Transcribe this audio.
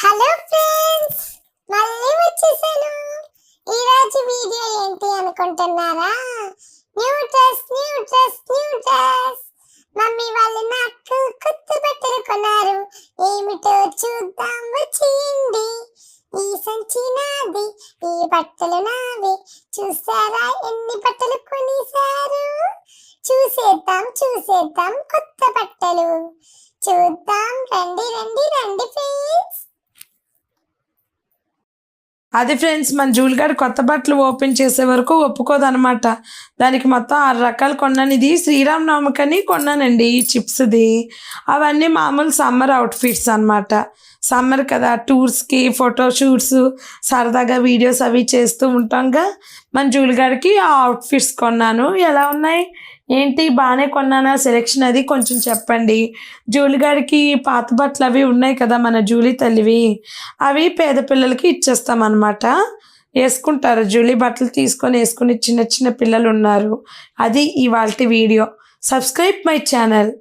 Hello friends, మళ్ళీ వచ్చేసాను. ఈరోజు వీడియో ఏంటి అనుకుంటున్నారా? New dress. మమ్మీ వాళ్ళు నాకు కొత్త బట్టలు కొన్నారు. ఏమిటో చూద్దాం వచ్చేయండి. ఈ సంచి నాది, ఈ బట్టలు నావి. చూసారా ఎన్ని బట్టలు కొనేసారు? చూసేద్దాం కొత్త బట్టలు. చూద్దాం, రండి ఫ్రెండ్స్. అది ఫ్రెండ్స్, మన జూలిగాడు కొత్త బట్టలు ఓపెన్ చేసే వరకు ఒప్పుకోదనమాట. దానికి మొత్తం 6 రకాలు కొన్నాను. ఇది శ్రీరామనవమికని కొన్నానండి ఈ చిప్స్ది. అవన్నీ మామూలు సమ్మర్ అవుట్ఫిట్స్ అనమాట. సమ్మర్ కదా, టూర్స్కి ఫోటోషూట్స్, సరదాగా వీడియోస్ అవి చేస్తూ ఉంటాంగా. మన జూలిగాడికి ఆ అవుట్ఫిట్స్ కొన్నాను. ఎలా ఉన్నాయి ఏంటి, బాగానే కొన్నానా? సెలెక్షన్ అది కొంచెం చెప్పండి. జూలిగాడికి పాత బట్టలు అవి ఉన్నాయి కదా మన జూలీ తల్లివి, అవి పేద పిల్లలకి ఇచ్చేస్తామన్నమాట. వేసుకుంటారు జూలీ బట్టలు తీసుకొని వేసుకుని చిన్న చిన్న పిల్లలు ఉన్నారు. అది ఇవాల్టి వీడియో. Subscribe my channel.